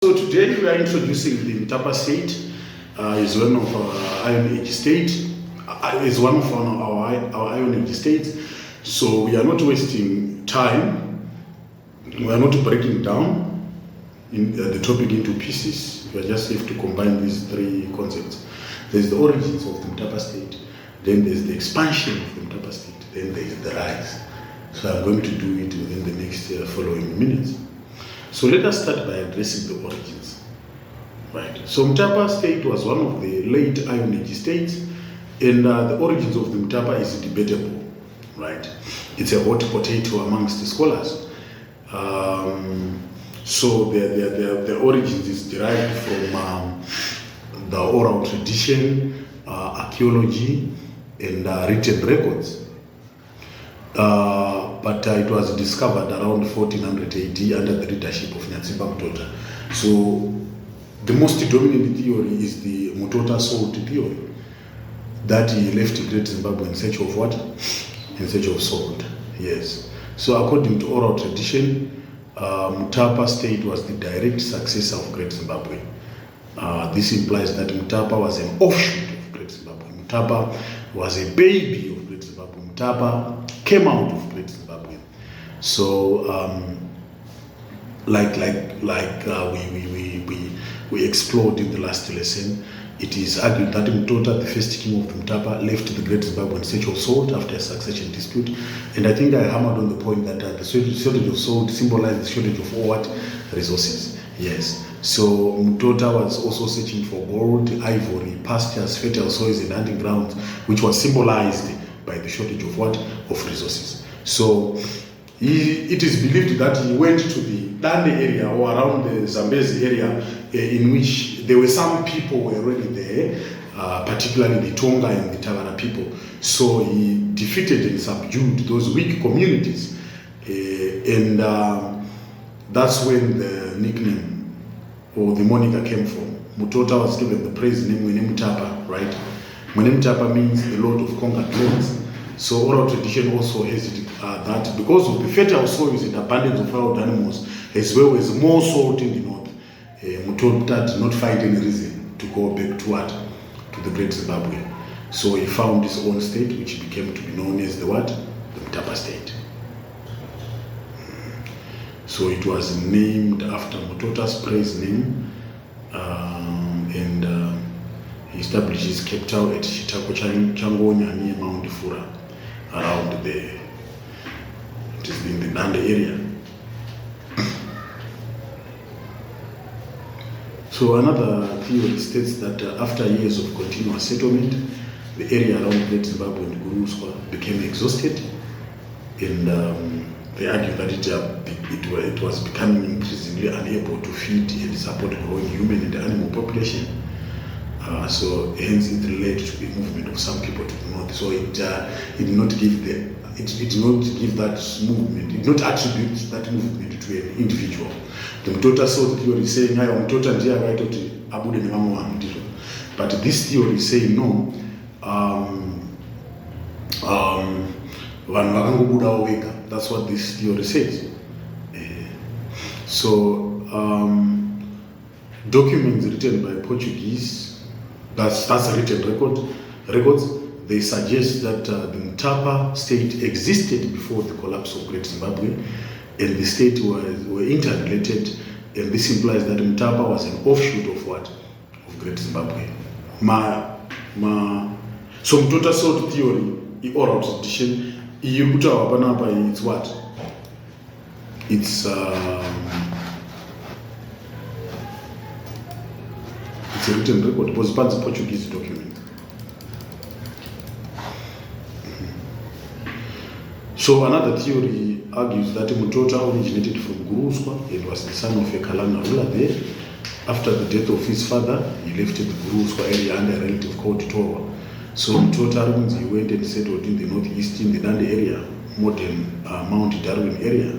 So today we are introducing the Mutapa state. Is one of our Iron Age states. Is one of our Iron Age states. So we are not wasting time. We are not breaking down the topic into pieces. We are just have to combine these three concepts. There's the origins of the Mutapa state. Then there's the expansion of the Mutapa state. Then there is the rise. So I'm going to do it within the next following minutes. So let us start by addressing the origins. Right. So Mutapa state was one of the late Iron Age states, and the origins of the Mutapa is debatable. Right. It's a hot potato amongst the scholars. So the origins is derived from the oral tradition, archaeology, and written records. But it was discovered around 1400 AD under the leadership of Mutapa. So the most dominant theory is the Mutapa salt theory, that he left Great Zimbabwe in search of what? In search of salt. Yes. So according to oral tradition, Mutapa state was the direct successor of Great Zimbabwe. This implies that Mutapa was an offshoot of Great Zimbabwe. Mutapa was a baby of Great Zimbabwe. Mutapa came out of Great Zimbabwe. So, we explored in the last lesson, it is argued that Mutota, the first king of the Mutapa, left the Great Zimbabwe in search of salt after a succession dispute. And I think I hammered on the point that the shortage of salt symbolized the shortage of what? Resources. Yes. So Mutota was also searching for gold, ivory, pastures, fertile soils, and hunting grounds, which was symbolized by the shortage of what? Of resources. So it is believed that he went to the Dande area or around the Zambezi area in which there were some people were already there, particularly the Tonga and the Tavara people. So he defeated and subdued those weak communities. And that's when the nickname or the moniker came from. Mutota was given the praise name Mutapa, right? Mutapa means the Lord of Conquered Lands. So oral tradition also has it, that because of the fertile soils and abundance of wild animals, as well as more salt in the north, Mutota did not find any reason to go back to what? To the Great Zimbabwe. So he found his own state, which became to be known as the what? The Mutapa state. So it was named after Mutota's praise name, and he established his capital at Chitako Changonya near Mount Fura, around there. It is in the Dande area. So another theory states that after years of continuous settlement, the area around Great Zimbabwe and Guruswa became exhausted, and they argue that it was becoming increasingly unable to feed and support growing human and animal population. So hence it led to the movement of some people to the north. So it did not give that movement, it did not attribute that movement to an individual. The Mutota salt theory is saying, Mutota ndiye akaitoti abude nevamwe vanhu ndizvo. But this theory is saying no, vanhu vakangobudawo vega. That's what this theory says. So documents written by Portuguese, that's written records, they suggest that the Mutapa state existed before the collapse of Great Zimbabwe, and the state were interrelated, and this implies that Mutapa was an offshoot of what? Of Great Zimbabwe. So Mutota salt theory, oral tradition, it's what? It's a written record. It was part of the Portuguese document. So another theory argues that Mutota originated from Guruswa and was the son of a Kalana ruler there. After the death of his father, he left the Guruswa area under a relative called Towa. So Mutota he went and settled in the northeast in the Dande area, modern Mount Darwin area.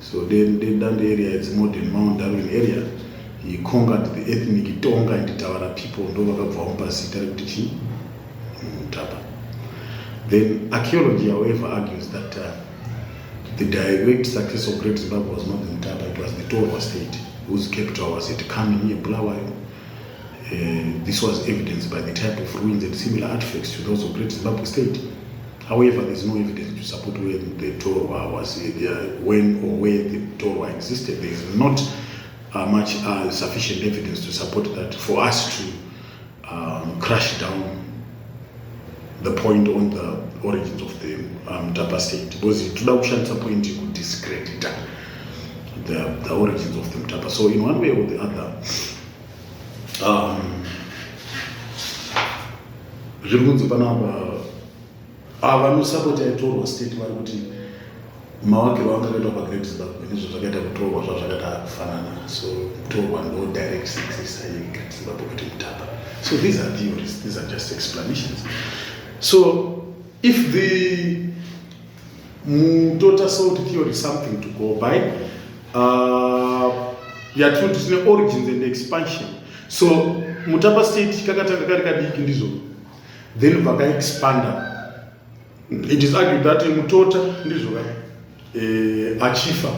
So then the Dande area is modern Mount Darwin area. He conquered the ethnic Tonga and Tawara people, Mutapa. Then archaeology, however, argues that the direct success of Great Zimbabwe was not the Mutapa, it was the Towa state. whose capital was at Kami near Bulawayo. This was evidenced by the type of ruins and similar artifacts to those of Great Zimbabwe State. However, there is no evidence to support when the Torwa was when or where the Torwa existed. There is not much sufficient evidence to support that for us to crash down the point on the origins of the Mutapa State, because it would have point to discredit the origins of the Mutapa. So in one way or the other, vanosapota itorwa state vari kuti mavakiro angakaitwa pagreat zimbabwe ndizvo zvakaita kutorwa zvazvakaita kufanana. So kutorwa no direct successor yegreat zimbabwe kuti Mutapa. So these are theories, these are just explanations. So if the Mutota salt theory is something to go by, yatiri kuti tine origins and expansion. So Mutapa state kakatanga kari kadiki ndizvo, then vakaexpanda. It is argued that Mutota ndizvo achifa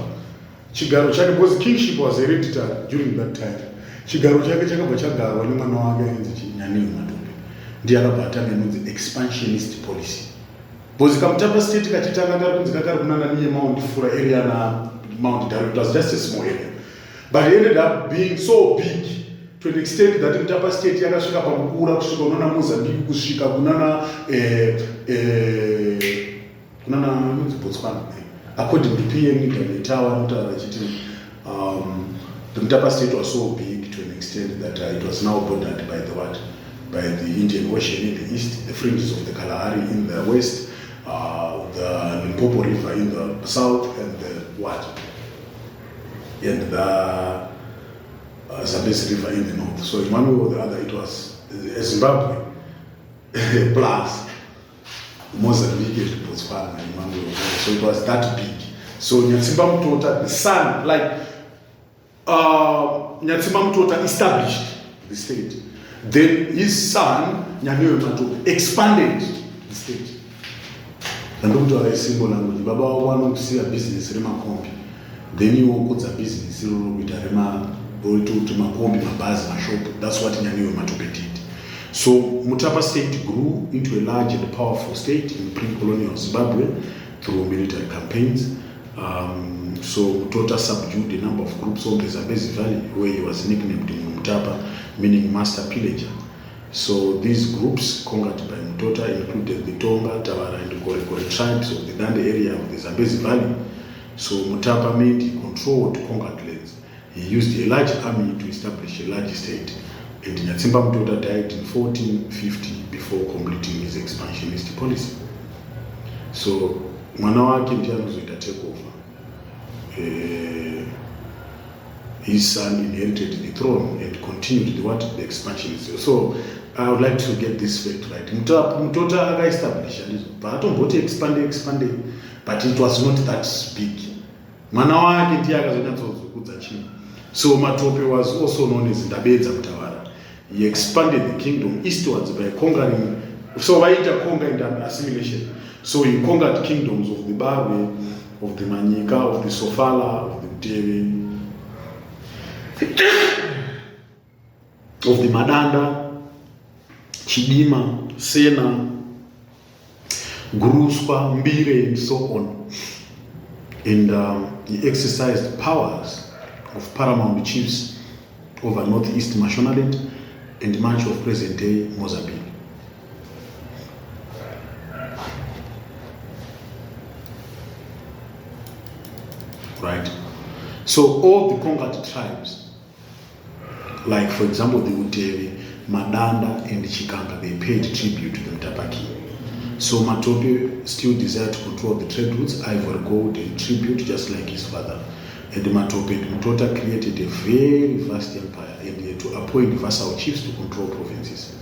chigaro chake, because kingship was hereditary during that time. Chigaro chake chakabva chagarwa nemwana wake ainzi Nyaniwe Matope, ndiye akabva atanga inonzi expansionist policy. Because kaMutapa state kachitanga kari kunzi kakari kunana niye Mount Fura area na Mount Daru. It was just a small area, but it ended up being so big to an extent that Mutapa state yakasvika pakukura kusvika kunana Mozambique, kusvika kunana Botswana. According to PM Tower, the Mutapa state was so big to an extent that it was now bordered by the what? By the Indian Ocean in the east, the fringes of the Kalahari in the west, the Limpopo River in the south, and the what? And the Zambezi River in the north. So in one way or the other, it was Zimbabwe plus Mozambique and Botswana in one way or the other. So it was that big. So Nyasimba Mutota, the son, like Nyasimba Mutota established the state. Then his son, Nyaniwe Matope, expanded the state. And look to a simple language. Baba wanted to see a business, Rema Kombi. Then you want a business, with a Rema, or to Makombi, Mabazi, Mashop. That's what Nyaniwe Matope did. So Mutapa state grew into a large and powerful state in pre-colonial Zimbabwe through military campaigns. So Mutota subdued a number of groups on the Zambezi Valley, where he was nicknamed Mutapa, meaning master pillager. So these groups conquered by Mutota included the Tonga, Tawara, and Gore tribes of the Dande area of the Zambezi Valley. So Mutapa made he controlled conquered lands. He used a large army to establish a large state. And Nyasimba Mutota died in 1450 before completing his expansionist policy. So mwana wake ndiye anozoita take over. His son inherited the throne and continued the expansionism. So I would like to get this fact right. Mutota aka-establish but atomboti expande, but it was not that big. Mwana wake ndiye akazonatsozokudza chini. So Matope was also known as Ndabedza Mutawara. He expanded the kingdom eastwards by conquering. So vaita conquer and assimilation. So he conquered kingdoms of the Barwe, of the Manyika, of the Sofala, of the Mtewe, of the Madanda, Chidima, Sena, Gruspa, Mbire, and so on. And he exercised powers of paramount chiefs over northeast Mashonaland and much of present-day Mozambique. Right? So all the conquered tribes, like for example the Utewe, Madanda, and Chikanga, they paid tribute to the Mutapa king. So Matope still desired to control the trade routes, ivory, gold, and tribute, just like his father. And Matope and Mutota created a very vast empire, and he had to appoint vassal chiefs to control provinces.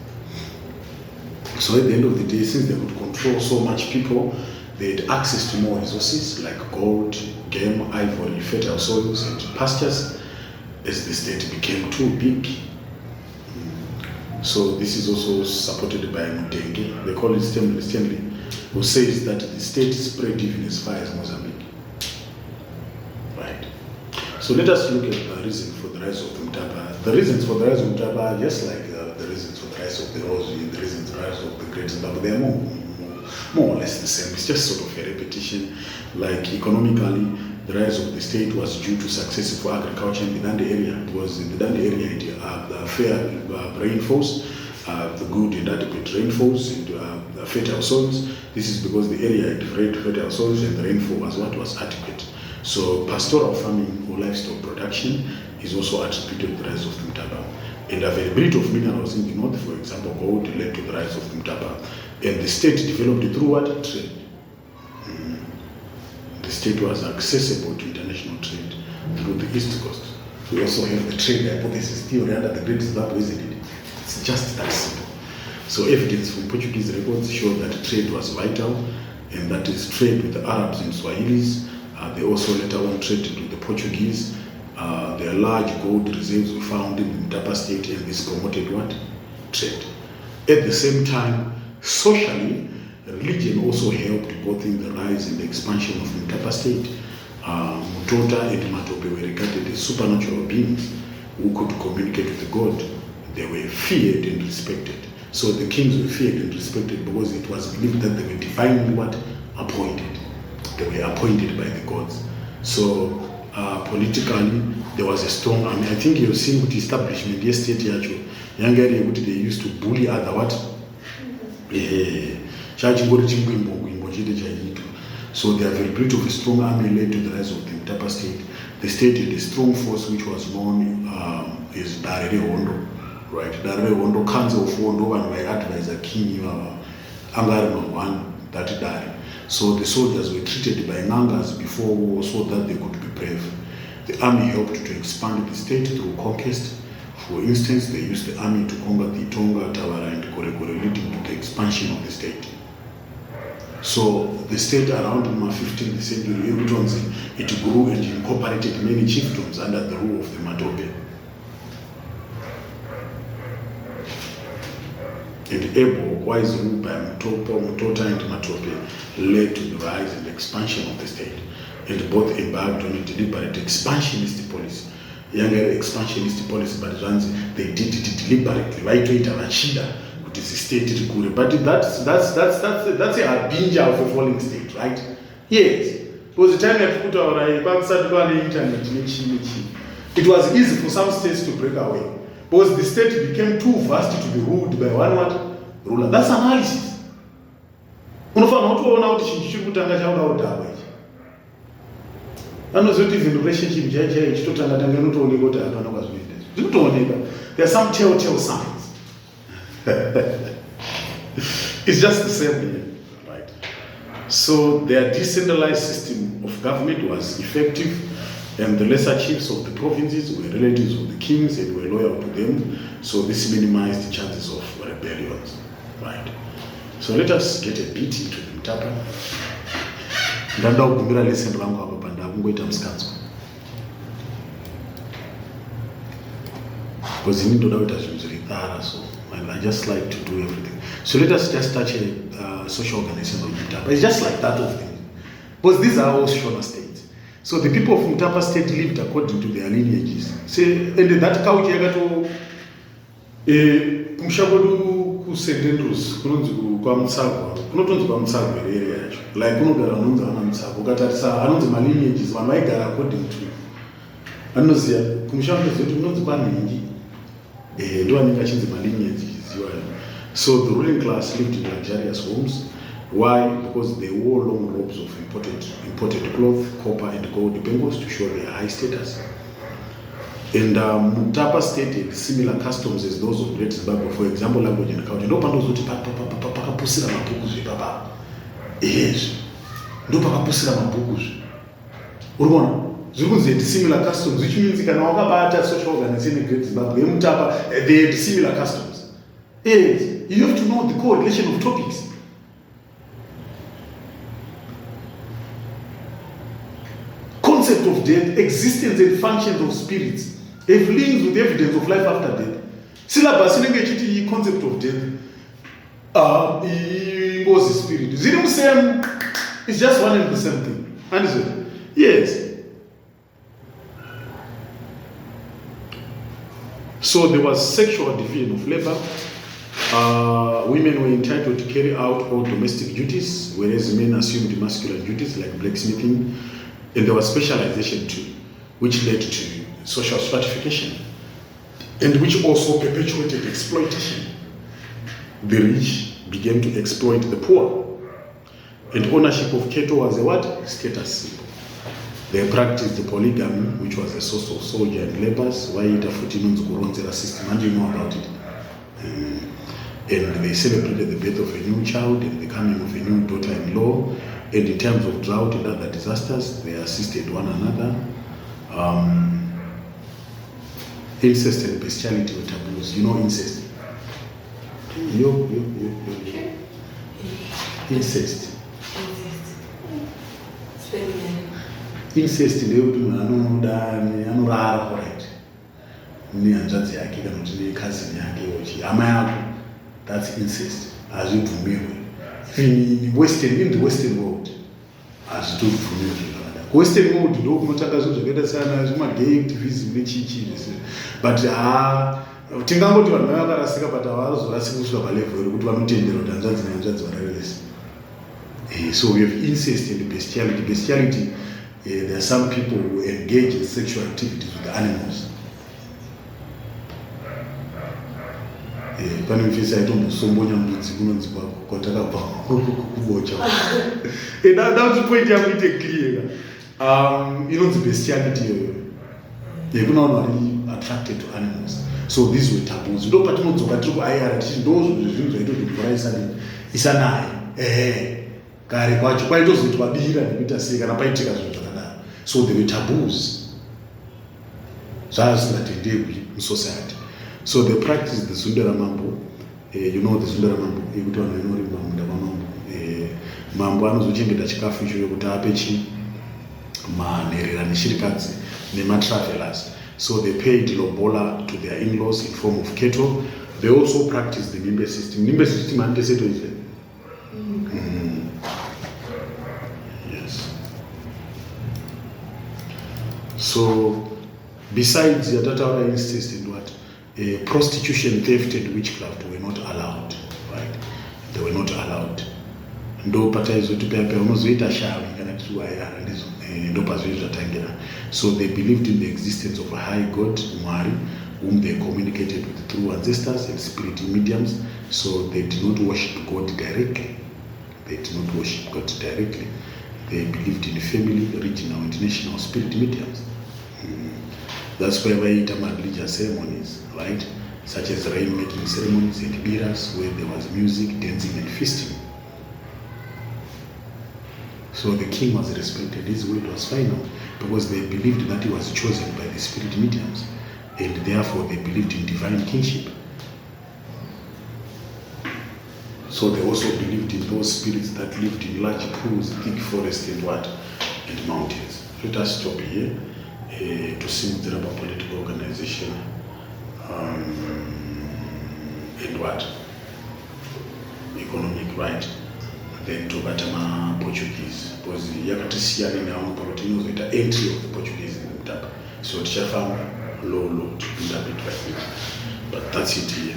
So at the end of the day, since they could control so much people, they had access to more resources like gold, game, ivory, fertile soils, and pastures as the state became too big. So this is also supported by Mudenge. They call it Stanley, who says that the state spread even as far as Mozambique. Right. So let us look at the reason for the rise of the Mutapa. The reasons for the rise of Mutapa are just like the reasons for the rise of the Rosary, the reasons for the rise of the Great Zimbabwe. They are more or less the same. It's just sort of a repetition. Like economically, the rise of the state was due to successful agriculture in the Dande area. Because in the Dande area, it the fair rainfalls, the good and adequate rainfalls, and fertile soils. This is because the area had fertile soils and the rainfall was what was adequate. So pastoral farming or livestock production is also attributed to the rise of the Mutapa. And availability of minerals in the north, for example, gold, led to the rise of the Mutapa. And the state developed it through what? Trade. The state was accessible to international trade through the East Coast. We also have the trade hypothesis theory under the Great Zimbabwe, isn't it? It's just that simple. So evidence from Portuguese records showed that trade was vital, and that is trade with the Arabs and Swahilis. They also later on traded with the Portuguese. Their large gold reserves were found in the Mutapa state, and this promoted what? Trade. At the same time, socially, religion also helped both in the rise and the expansion of the Mutapa state. Mutota and Matope were regarded as supernatural beings who could communicate with God. They were feared and respected. So the kings were feared and respected because it was believed that they were divinely what? Appointed. They were appointed by the gods. So politically, there was a strong army. I think you've seen with the establishment yesterday, they used to bully other what? So the availability of a strong army led to the rise of the Mutapa state. The state had a strong force which was known as Darere Hondo. Right, Darere Hondo, Council of Hondo, and by advisor King Angarima one, that Dari. So the soldiers were treated by Nangas before war so that they could be brave. The army helped to expand the state through conquest. For instance, they used the army to conquer the Tonga, Tawara, and Korekore, leading to the expansion of the state. So the state around the 15th century, it grew and incorporated many chiefdoms under the rule of the Matope. And Ebo, wise rule by Mutota and Matope, led to the rise and expansion of the state. And both embarked on a deliberate expansionist policy. Younger expansionist policy, but they did it deliberately. Right way to Rachida, which is a state rikure. But that's a harbinger of a falling state, right? Yes. Because the time that put our internet, it was easy for some states to break away. Because the state became too vast to be ruled by one what? Ruler. That's analysis. Unofana utoona kuti chinhu chiri kutanga chaudaudawa ichi. Anozoti even relationship chaichaiyo chitotanga tanga inotooneka kuti hapana kwazvinoita. Zvinotooneka. There are some telltale signs. It's just the same here, right? So their decentralized system of government was effective. And the lesser chiefs of the provinces were relatives of the kings and were loyal to them. So this minimized the chances of rebellions, right? So let us get a bit into the Mutapa. Ndanda kugumbira lesson rangu hapa panda kungoita mskanzo. Because you need to know it as usually so I just like to do everything. So let us just touch a social organization of Mutapa. It's just like that of things. Because these are all Shona states. So the people of Mutapa state lived according to their lineages. Say, and that couch yagato kumshabodu ku St. Andrews kunonzi kwa Mutsago kunotonzi kwa Mutsago area yacho like kunogara unonzi ana Mutsago ukatarisa anonzi ma lineages vanhu vaigara according to anoziya kumshabodu kuti kunonzi kwa Ningi ndo anenge achinzi ma lineages iwayo. So the ruling class lived in luxurious homes. Why? Because they wore long robes of imported cloth, copper and gold bangles to show their high status. And Mutapa state had similar customs as those of Great Zimbabwe. For example, language and culture. Ndo pandozoti pakapusira mabhuku papa. Yes. Ndo pakapusira mabhuku. Urikuona? Zvikunzi had similar customs, which means kana wakabata social organization in Great Zimbabwe, Mutapa, they had similar customs. Yes. You have to know the correlation of topics. Concept of death, existence and functions of spirits have links with evidence of life after death. Syllabus inenge concept of death ingozi spirit. Ziri the same, it's just one and the same thing. Understood? Yes. So there was sexual division of labor. Women were entitled to carry out all domestic duties, whereas men assumed masculine duties like blacksmithing. And there was specialization too, which led to social stratification, and which also perpetuated exploitation. The rich began to exploit the poor. And ownership of cattle was a what? Status symbol. They practiced the polygamy, which was a source of soldier and laborers. Why it a system? And you know about it. And they celebrated the birth of a new child and the coming of a new daughter-in-law. And in terms of drought and other disasters, they assisted one another. Incest and bestiality were taboos. You know incest? Incest. Incest ndeyo kuti munhu anorara right nehanzvadzi yake kana kuti necousin yake hama yako, that's incest. Hazvibvumirwe. In the western world hazvitobvumirwe zvakadaro. Western world ndo kunotanga zvinhu zvakaita sana zvimagay activism nechichi, but tingangoti vanhu vakarasika, but havazorasika kusvika palevel rekuti vanotendera kuti hanzvadzi nehanzvadzi vararelesa. So we have incest and bestiality. Bestiality, there are some people who engage in sexual activities with the animals. Pane mfisa itombosombonya mbudzi kunonzi kwatakabva kubocha. That's the point I'm going to clear. Inonzi bestiality iyoyo. Kuna vanhu vari attracted to animals. So these were taboos. Ndo patinodzoka tiri kuIR tichi ndo zvinhu zvaita kuti mvura isanaye. Kare kwacho kwaitozoti vabira nekuita sei kana paitika zvinhu zvakadaro. So there were taboos. Zvazingatendekwi musociety. So they practiced the Sundara Mambo. You know the Sundara Mambo. Yekuti vanhu vanorimba munda mambo. Mambo anozochengeta chikafu icho yokuti ape manherera neshirikadzi nematravelers. So they paid lobola to their in-laws in form of cattle. They also practiced the Nimbe system. Nimbe system anteseto is there. Yes. So besides yatataura incest and what, prostitution, theft and witchcraft were not allowed, right? They were not allowed. Ndo pataizoti pepe unozoita shavi kana kuti waira ndizo ndo pazvizvatangira. So they believed in the existence of a high god, Mwari, whom they communicated with through ancestors and spirit mediums. So they did not worship God directly. They believed in family, regional and national spirit mediums. That's why we eat religious ceremonies, right? Such as rain-making ceremonies and biras, where there was music, dancing and feasting. So the king was respected. His word was final because they believed that he was chosen by the spirit mediums, and therefore they believed in divine kingship. So they also believed in those spirits that lived in large pools, thick forests and what? And mountains. Let us stop here to see the political organization and what? Economic, right? Then to Batama Portuguese. Because yakati siyani na wangu parotino zoita entry of the Portuguese in Mutapa. So Tichafa low to build a bit right now. But that's it here.